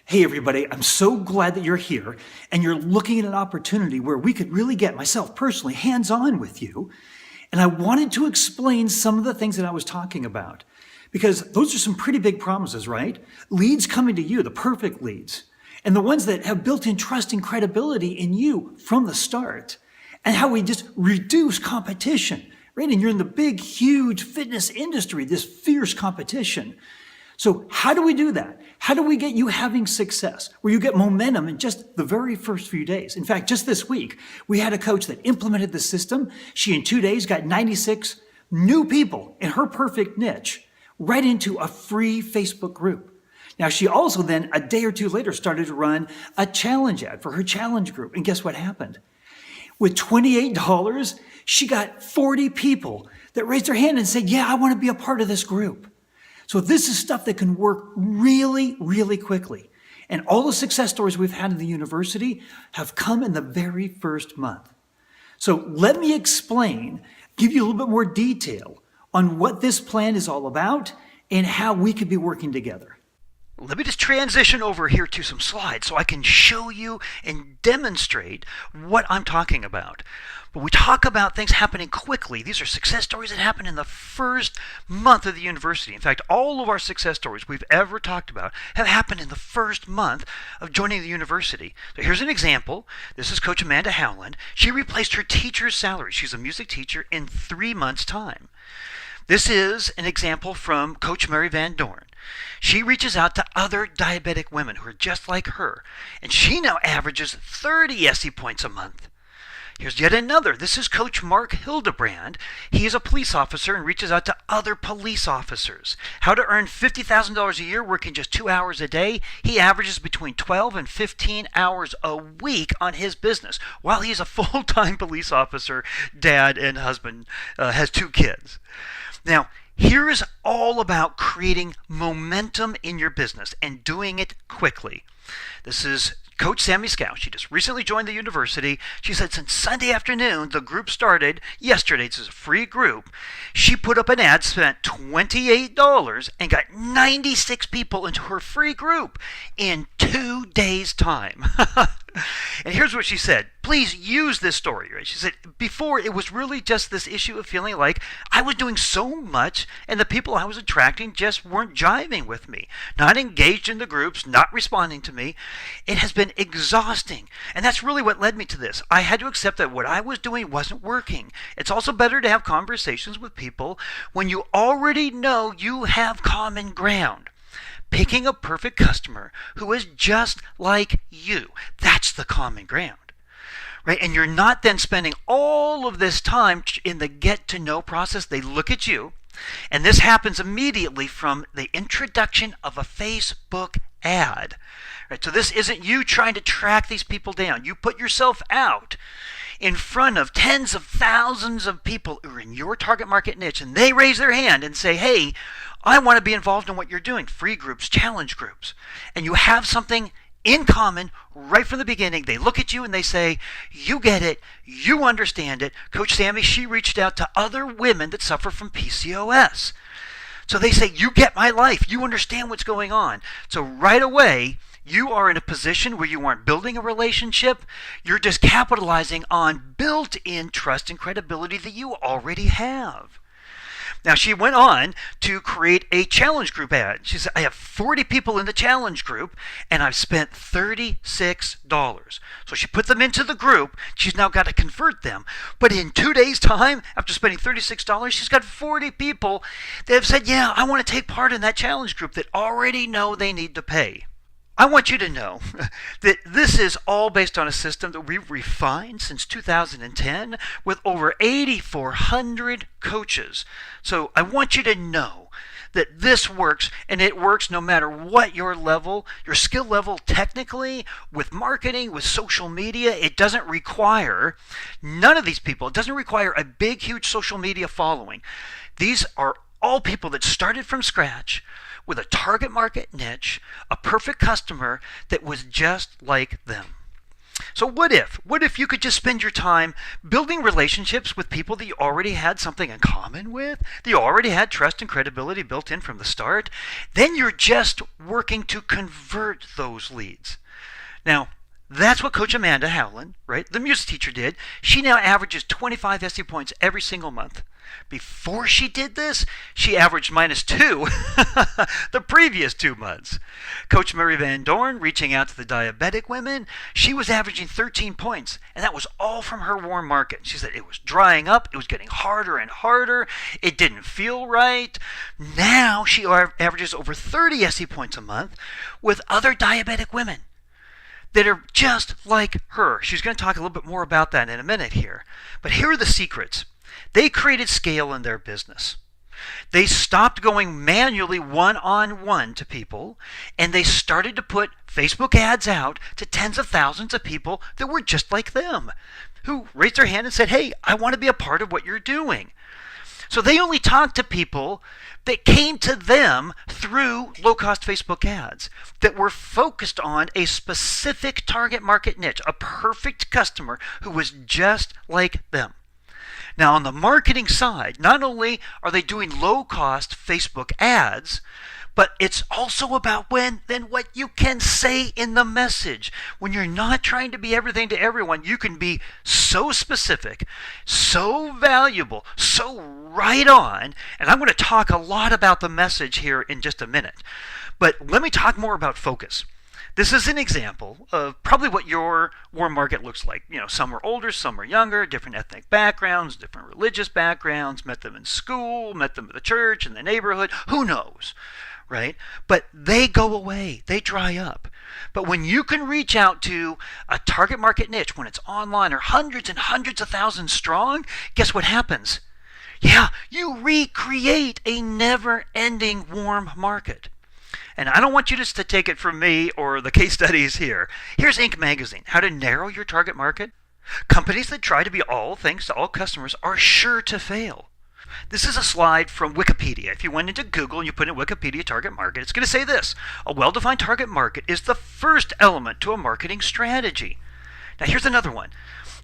Hey, everybody, I'm so glad that you're here and you're looking at an opportunity where we could really get myself personally hands-on with you. And I wanted to explain some of the things that I was talking about because those are some pretty big promises, right? Leads coming to you, the perfect leads, and the ones that have built-in trust and credibility in you from the start, and how we just reduce competition, right? And you're in the big, huge fitness industry, this fierce competition. So how do we do that? How do we get you having success where you get momentum in just the very first few days? In fact, just this week, we had a coach that implemented the system. She, in 2 days, got 96 new people in her perfect niche right into a free Facebook group. Now, she also then, a day or two later, started to run a challenge ad for her challenge group. And guess what happened? With $28, she got 40 people that raised their hand and said, yeah, I want to be a part of this group. So this is stuff that can work really, really quickly. And all the success stories we've had in the university have come in the very first month. So let me explain, give you a little bit more detail on what this plan is all about and how we could be working together. Let me just transition over here to some slides so I can show you and demonstrate what I'm talking about. But we talk about things happening quickly. These are success stories that happen in the first month of the university. In fact, all of our success stories we've ever talked about have happened in the first month of joining the university. So here's an example. This is Coach Amanda Howland. She replaced her teacher's salary. She's a music teacher in 3 months' time. This is an example from Coach Mary Van Dorn. She reaches out to other diabetic women who are just like her, and she now averages 30 SE points a month. Here's yet another. This is Coach Mark Hildebrand. He is a police officer and reaches out to other police officers. How to earn $50,000 a year working just 2 hours a day. He averages between 12 and 15 hours a week on his business while he's a full-time police officer, dad, and husband, has 2 kids. Now, here is all about creating momentum in your business and doing it quickly. This is Coach Sammy Scow. She just recently joined the university. She said since Sunday afternoon, the group started yesterday. This is a free group. She put up an ad, spent $28, and got 96 people into her free group in 2 days' time. And here's what she said. Please use this story. Right? She said, before it was really just this issue of feeling like I was doing so much and the people I was attracting just weren't jiving with me, not engaged in the groups, not responding to me. It has been exhausting. And that's really what led me to this. I had to accept that what I was doing wasn't working. It's also better to have conversations with people when you already know you have common ground. Picking a perfect customer who is just like you. That's the common ground. Right? And you're not then spending all of this time in the get to know process. They look at you, and this happens immediately from the introduction of a Facebook ad. Right? So this isn't you trying to track these people down. You put yourself out in front of tens of thousands of people who are in your target market niche, and they raise their hand and say, hey, I want to be involved in what you're doing, free groups, challenge groups. And you have something in common right from the beginning. They look at you and they say, you get it, you understand it. Coach Sammy, she reached out to other women that suffer from PCOS. So they say, you get my life, you understand what's going on. So right away, you are in a position where you aren't building a relationship, you're just capitalizing on built-in trust and credibility that you already have. Now, she went on to create a challenge group ad. She said, I have 40 people in the challenge group, and I've spent $36. So she put them into the group. She's now got to convert them. But in 2 days' time, after spending $36, she's got 40 people that have said, yeah, I want to take part in that challenge group that already know they need to pay. I want you to know that this is all based on a system that we've refined since 2010 with over 8,400 coaches. So I want you to know that this works, and it works no matter what your level, your skill level technically, with marketing, with social media. It doesn't require, none of these people, it doesn't require a big, huge social media following. These are all people that started from scratch with a target market niche, a perfect customer that was just like them. So what if? What if you could just spend your time building relationships with people that you already had something in common with, that you already had trust and credibility built in from the start? Then you're just working to convert those leads. Now, that's what Coach Amanda Howland, right, the music teacher, did. She now averages 25 SE points every single month. Before she did this, she averaged -2 the previous 2 months. Coach Mary Van Dorn, reaching out to the diabetic women, she was averaging 13 points, and that was all from her warm market. She said it was drying up, it was getting harder and harder, it didn't feel right. Now she averages over 30 SE points a month with other diabetic women that are just like her. She's going to talk a little bit more about that in a minute here. But here are the secrets. They created scale in their business. They stopped going manually one-on-one to people, and they started to put Facebook ads out to tens of thousands of people that were just like them, who raised their hand and said, hey, I want to be a part of what you're doing. So they only talked to people that came to them through low-cost Facebook ads that were focused on a specific target market niche, a perfect customer who was just like them. Now, on the marketing side, not only are they doing low-cost Facebook ads, but it's also about what you can say in the message. When you're not trying to be everything to everyone, you can be so specific, so valuable, so right on. And I'm going to talk a lot about the message here in just a minute. But let me talk more about focus. This is an example of probably what your warm market looks like. You know, some are older, some are younger, different ethnic backgrounds, different religious backgrounds, met them in school, met them at the church, in the neighborhood, who knows? Right? But they go away, they dry up. But when you can reach out to a target market niche, when it's online or hundreds and hundreds of thousands strong, guess what happens? Yeah, you recreate a never-ending warm market. And I don't want you just to take it from me or the case studies here. Here's Inc. magazine, how to narrow your target market. Companies that try to be all things to all customers are sure to fail. This is a slide from Wikipedia. If you went into Google and you put in Wikipedia target market, it's going to say this: a well-defined target market is the first element to a marketing strategy. Now here's another one.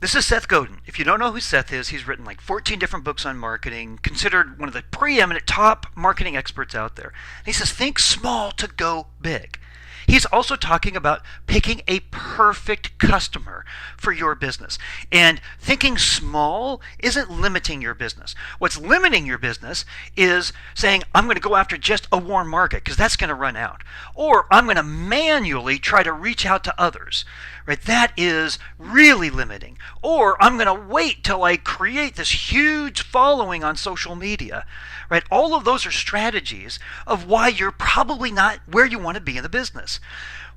This is Seth Godin. If you don't know who Seth is, he's written like 14 different books on marketing, considered one of the preeminent top marketing experts out there. And he says, think small to go big. He's also talking about picking a perfect customer for your business. And thinking small isn't limiting your business. What's limiting your business is saying, I'm going to go after just a warm market because that's going to run out. Or I'm going to manually try to reach out to others. Right? That is really limiting. Or I'm going to wait till I create this huge following on social media. Right? All of those are strategies of why you're probably not where you want to be in the business.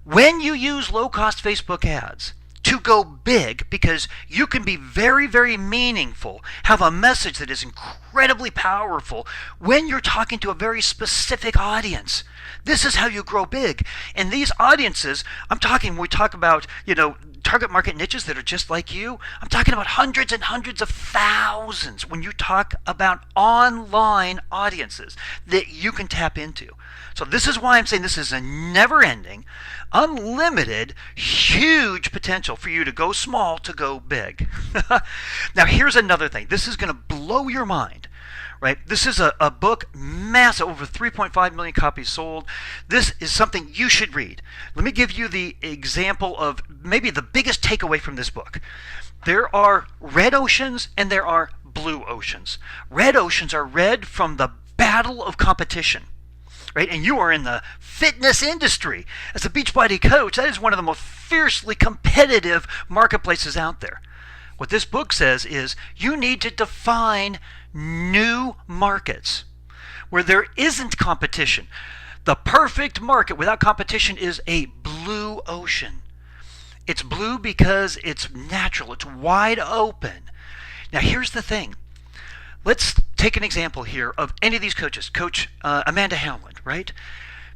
When you use low-cost Facebook ads to go big, because you can be very, very meaningful, have a message that is incredibly powerful when you're talking to a very specific audience. This is how you grow big. And these audiences, when we talk about, target market niches that are just like you, I'm talking about hundreds and hundreds of thousands when you talk about online audiences that you can tap into. So this is why I'm saying this is a never-ending, unlimited, huge potential for you to go small to go big. Now here's another thing. This is going to blow your mind. Right? This is a book, massive, over 3.5 million copies sold. This is something you should read. Let me give you the example of maybe the biggest takeaway from this book. There are red oceans and there are blue oceans. Red oceans are red from the battle of competition. Right? And you are in the fitness industry. As a Beachbody coach, that is one of the most fiercely competitive marketplaces out there. What this book says is you need to define new markets where there isn't competition. The perfect market without competition is a blue ocean. It's blue because it's natural, it's wide open. Now here's the thing. Let's take an example here of any of these coaches. Coach Amanda Howland, right?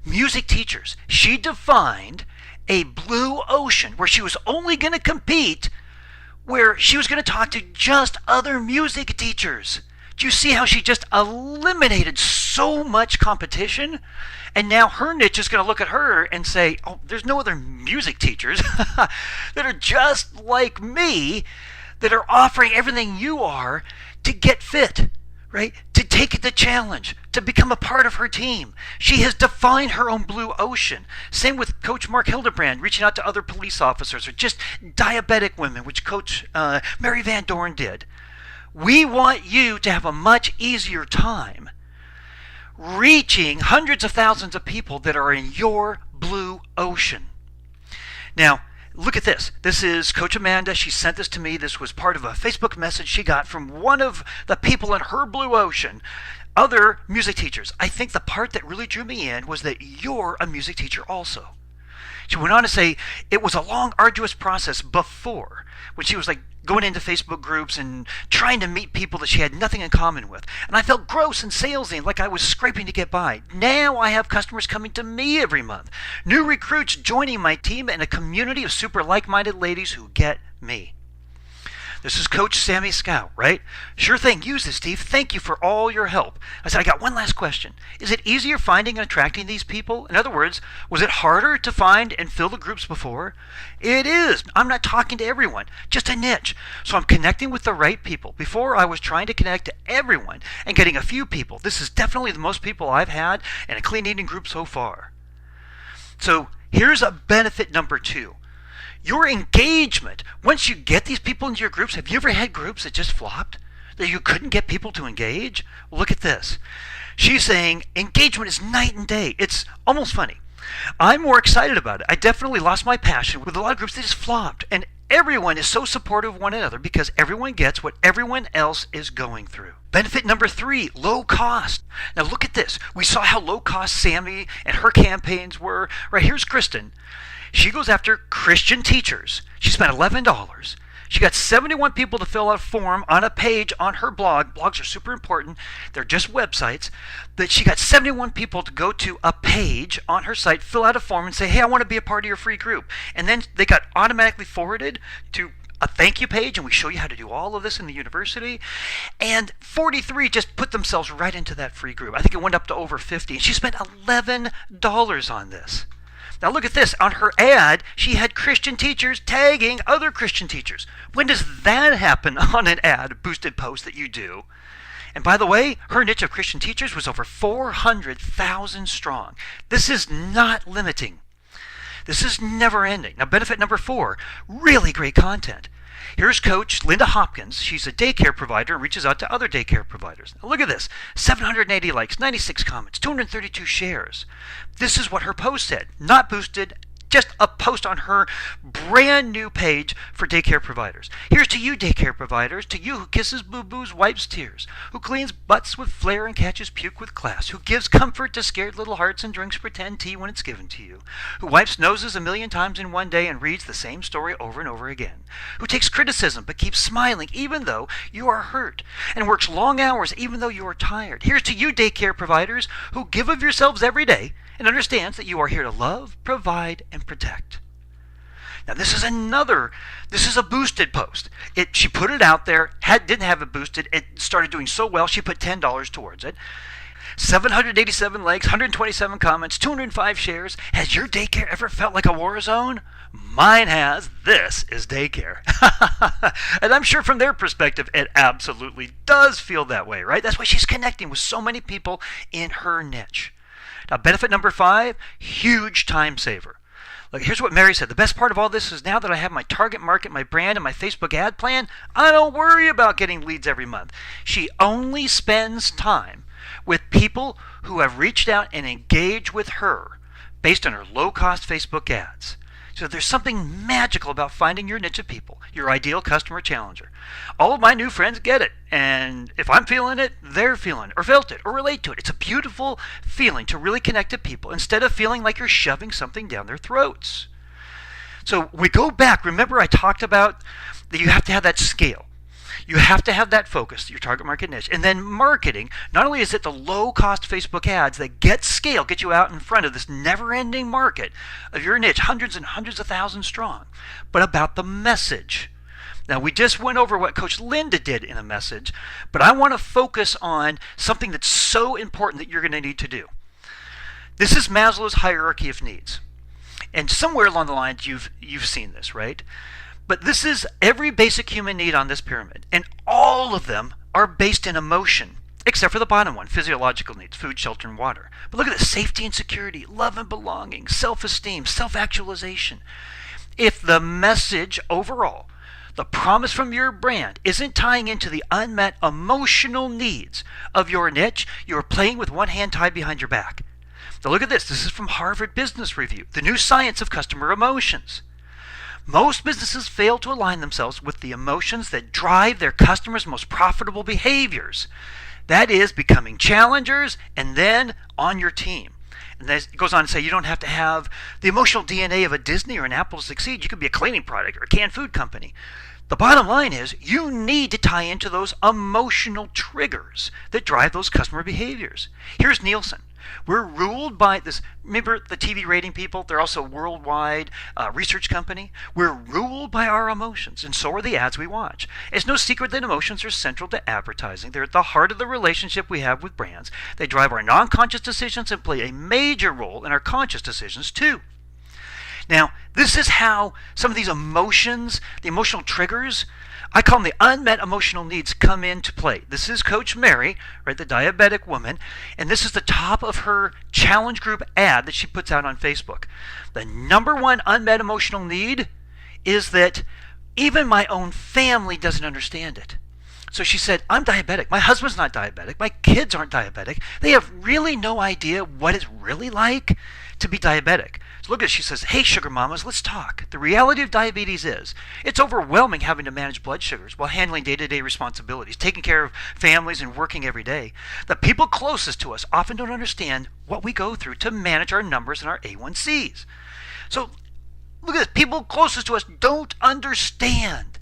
Music teachers. She defined a blue ocean where she was only going to compete where she was going to talk to just other music teachers. Do you see how she just eliminated so much competition? And now her niche is going to look at her and say, oh, there's no other music teachers that are just like me, that are offering everything you are to get fit, right? To take the challenge, to become a part of her team. She has defined her own blue ocean. Same with Coach Mark Hildebrand reaching out to other police officers or just diabetic women, which Coach Mary Van Dorn did. We want you to have a much easier time reaching hundreds of thousands of people that are in your blue ocean. Now, look at this. This is Coach Amanda. She sent this to me. This was part of a Facebook message she got from one of the people in her blue ocean, other music teachers. I think the part that really drew me in was that you're a music teacher also. She went on to say it was a long, arduous process before, when she was like going into Facebook groups and trying to meet people that she had nothing in common with. And I felt gross and salesy, like I was scraping to get by. Now I have customers coming to me every month. New recruits joining my team and a community of super like-minded ladies who get me. This is Coach Sammy Scout, right? Sure thing. Use this, Steve. Thank you for all your help. I said, I got one last question. Is it easier finding and attracting these people? In other words, was it harder to find and fill the groups before? It is. I'm not talking to everyone, just a niche. So I'm connecting with the right people. Before, I was trying to connect to everyone and getting a few people. This is definitely the most people I've had in a clean eating group so far. So here's a benefit number 2. Your engagement. Once you get these people into your groups, have you ever had groups that just flopped? That you couldn't get people to engage? Look at this. She's saying engagement is night and day. It's almost funny. I'm more excited about it. I definitely lost my passion with a lot of groups that just flopped. And everyone is so supportive of one another because everyone gets what everyone else is going through. Benefit number 3, low cost. Now look at this. We saw how low cost Sammy and her campaigns were. Right, here's Kristen. She goes after Christian teachers. She spent $11. She got 71 people to fill out a form on a page on her blog. Blogs are super important. They're just websites. But she got 71 people to go to a page on her site, fill out a form, and say, hey, I want to be a part of your free group. And then they got automatically forwarded to a thank you page, and we show you how to do all of this in the university. And 43 just put themselves right into that free group. I think it went up to over 50. And she spent $11 on this. Now look at this. On her ad, she had Christian teachers tagging other Christian teachers. When does that happen on an ad, boosted post that you do? And by the way, her niche of Christian teachers was over 400,000 strong. This is not limiting. This is never ending. Now benefit number 4, really great content. Here's Coach Linda Hopkins. She's a daycare provider and reaches out to other daycare providers. Now look at this. 780 likes, 96 comments, 232 shares. This is what her post said. Not boosted, just a post on her brand new page for daycare providers. Here's to you, daycare providers, to you who kisses boo-boos, wipes tears, who cleans butts with flair and catches puke with class, who gives comfort to scared little hearts and drinks pretend tea when it's given to you, who wipes noses a million times in one day and reads the same story over and over again, who takes criticism but keeps smiling even though you are hurt, and works long hours even though you are tired. Here's to you, daycare providers, who give of yourselves every day and understands that you are here to love, provide, and protect. Now this is a boosted post. She put it out there, didn't have it boosted, it started doing so well, she put $10 towards it. 787 likes, 127 comments, 205 shares. Has your daycare ever felt like a war zone? Mine has. This is daycare. And I'm sure from their perspective, it absolutely does feel that way, right? That's why she's connecting with so many people in her niche. Now, benefit number 5, huge time saver. Look, here's what Mary said. The best part of all this is now that I have my target market, my brand, and my Facebook ad plan, I don't worry about getting leads every month. She only spends time with people who have reached out and engaged with her based on her low-cost Facebook ads. So there's something magical about finding your niche of people, your ideal customer challenger. All of my new friends get it, and if I'm feeling it, they're feeling it, or felt it, or relate to it. It's a beautiful feeling to really connect to people instead of feeling like you're shoving something down their throats. So we go back. Remember I talked about that you have to have that scale. You have to have that focus, your target market niche. And then marketing, not only is it the low-cost Facebook ads that get scale, get you out in front of this never-ending market of your niche, hundreds and hundreds of thousands strong, but about the message. Now, we just went over what Coach Linda did in a message, but I want to focus on something that's so important that you're going to need to do. This is Maslow's hierarchy of needs. And somewhere along the lines, you've seen this, right? But this is every basic human need on this pyramid, and all of them are based in emotion, except for the bottom one, physiological needs, food, shelter, and water. But look at this: safety and security, love and belonging, self-esteem, self-actualization. If the message overall, the promise from your brand, isn't tying into the unmet emotional needs of your niche, you're playing with one hand tied behind your back. Now look at this. This is from Harvard Business Review, the new science of customer emotions. Most businesses fail to align themselves with the emotions that drive their customers' most profitable behaviors. That is, becoming challengers and then on your team. And it goes on to say you don't have to have the emotional DNA of a Disney or an Apple to succeed. You could be a cleaning product or a canned food company. The bottom line is you need to tie into those emotional triggers that drive those customer behaviors. Here's Nielsen. We're ruled by this. Remember the TV rating people? They're also a worldwide research company. We're ruled by our emotions, and so are the ads we watch. It's no secret that emotions are central to advertising. They're at the heart of the relationship we have with brands. They drive our non-conscious decisions and play a major role in our conscious decisions too. Now, this is how some of these emotions, the emotional triggers, I call them the unmet emotional needs, come into play. This is Coach Mary, right, the diabetic woman, and this is the top of her challenge group ad that she puts out on Facebook. The number one unmet emotional need is that even my own family doesn't understand it. So she said, I'm diabetic. My husband's not diabetic. My kids aren't diabetic. They have really no idea what it's really like to be diabetic. So look at it. She says, hey, sugar mamas, let's talk. The reality of diabetes is it's overwhelming having to manage blood sugars while handling day-to-day responsibilities, taking care of families and working every day. The people closest to us often don't understand what we go through to manage our numbers and our A1Cs. So look at this. People closest to us don't understand.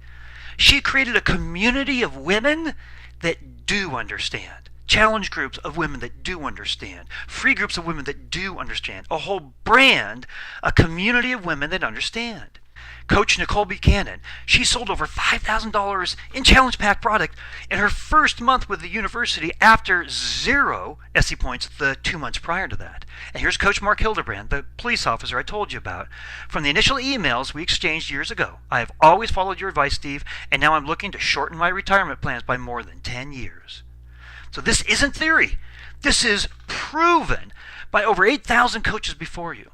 She created a community of women that do understand. Challenge groups of women that do understand. Free groups of women that do understand. A whole brand, a community of women that understand. Coach Nicole Buchanan, she sold over $5,000 in Challenge Pack product in her first month with the university after 0 SE points the 2 months prior to that. And here's Coach Mark Hildebrand, the police officer I told you about. From the initial emails we exchanged years ago, I have always followed your advice, Steve, and now I'm looking to shorten my retirement plans by more than 10 years. So this isn't theory. This is proven by over 8,000 coaches before you.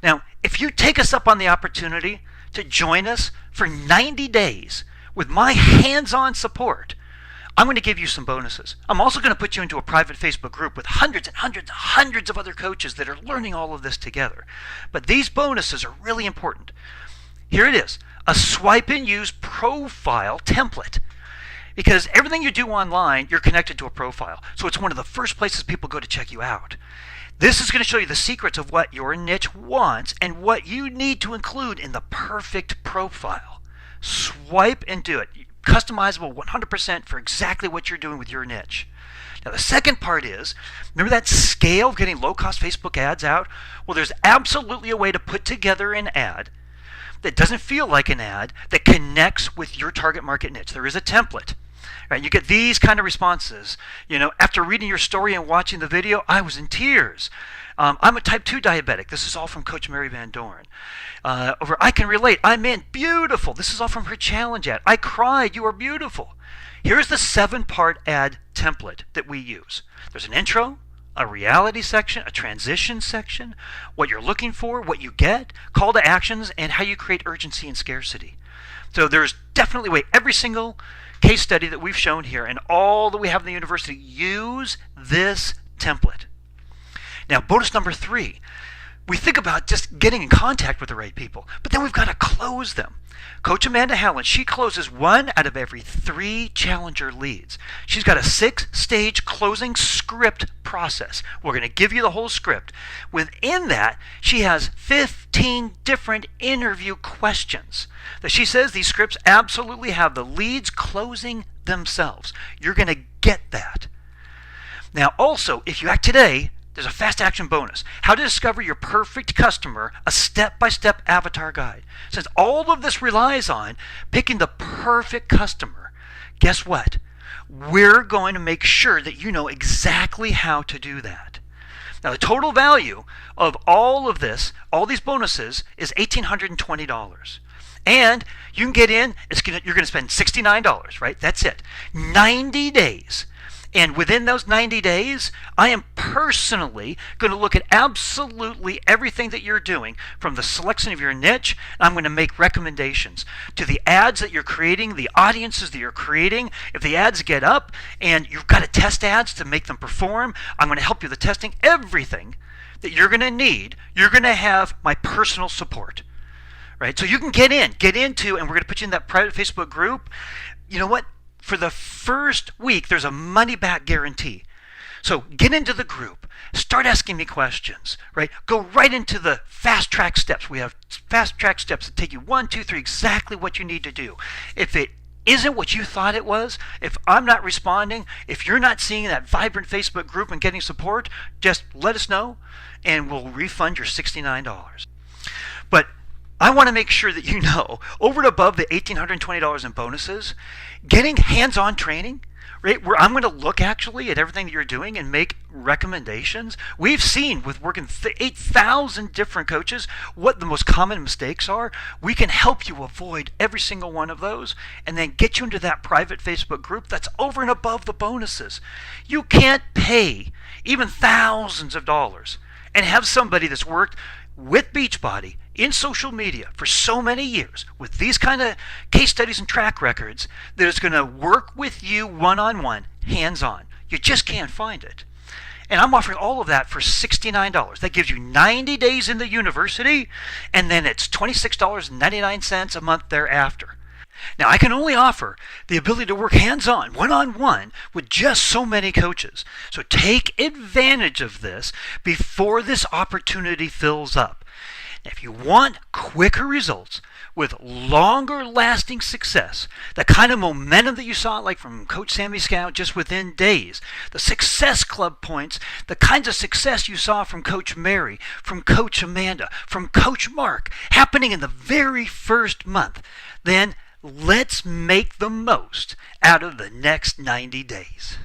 Now, if you take us up on the opportunity to join us for 90 days with my hands-on support, I'm going to give you some bonuses. I'm also going to put you into a private Facebook group with hundreds and hundreds and hundreds of other coaches that are learning all of this together. But these bonuses are really important. Here it is, a swipe and use profile template. Because everything you do online, you're connected to a profile. So it's one of the first places people go to check you out. This is going to show you the secrets of what your niche wants and what you need to include in the perfect profile. Swipe and do it. Customizable 100% for exactly what you're doing with your niche. Now the second part is, remember that scale of getting low-cost Facebook ads out? Well, there's absolutely a way to put together an ad that doesn't feel like an ad, that connects with your target market niche. There is a template. Right, you get these kind of responses. You know, after reading your story and watching the video, I was in tears. I'm a type 2 diabetic. This is all from Coach Mary Van Doren. Over, I can relate. I'm in. Beautiful. This is all from her challenge ad. I cried. You are beautiful. Here's the 7-part ad template that we use. There's an intro, a reality section, a transition section, what you're looking for, what you get, call to actions, and how you create urgency and scarcity. So there's definitely a way. Every single case study that we've shown here and all that we have in the university, use this template. Now, bonus number 3, we think about just getting in contact with the right people, but then we've got to close them. Coach Amanda Hallen, she closes 1 out of every 3 challenger leads. She's got a 6-stage closing script process. We're going to give you the whole script. Within that, she has 15 different interview questions that she says these scripts absolutely have the leads closing themselves. You're going to get that. Now, also, if you act today, There's a fast action bonus. How to discover your perfect customer, a step-by-step avatar guide. Since all of this relies on picking the perfect customer, guess what? We're going to make sure that you know exactly how to do that. Now, the total value of all of this, all these bonuses, is $1,820. And you can get in, you're going to spend $69, right? That's it. 90 days. And within those 90 days, I am personally going to look at absolutely everything that you're doing, from the selection of your niche. I'm going to make recommendations to the ads that you're creating, the audiences that you're creating. If the ads get up and you've got to test ads to make them perform, I'm going to help you with the testing. Everything that you're going to need, you're going to have my personal support. Right? So you can get into, and we're going to put you in that private Facebook group. You know what? For the first week, there's a money-back guarantee. So get into the group. Start asking me questions, right? Go right into the fast-track steps. We have fast-track steps that take you 1, 2, 3, exactly what you need to do. If it isn't what you thought it was, if I'm not responding, if you're not seeing that vibrant Facebook group and getting support, just let us know, and we'll refund your $69. But I want to make sure that you know, over and above the $1,820 in bonuses, getting hands-on training, right, where I'm going to look actually at everything that you're doing and make recommendations. We've seen with working 8,000 different coaches what the most common mistakes are. We can help you avoid every single one of those and then get you into that private Facebook group that's over and above the bonuses. You can't pay even thousands of dollars and have somebody that's worked with Beachbody in social media for so many years with these kind of case studies and track records that is going to work with you one-on-one, hands-on. You just can't find it. And I'm offering all of that for $69. That gives you 90 days in the university, and then it's $26.99 a month thereafter. Now, I can only offer the ability to work hands-on, one-on-one, with just so many coaches. So take advantage of this before this opportunity fills up. If you want quicker results with longer-lasting success, the kind of momentum that you saw, like from Coach Sammy Scout, just within days, the Success Club points, the kinds of success you saw from Coach Mary, from Coach Amanda, from Coach Mark, happening in the very first month, then let's make the most out of the next 90 days.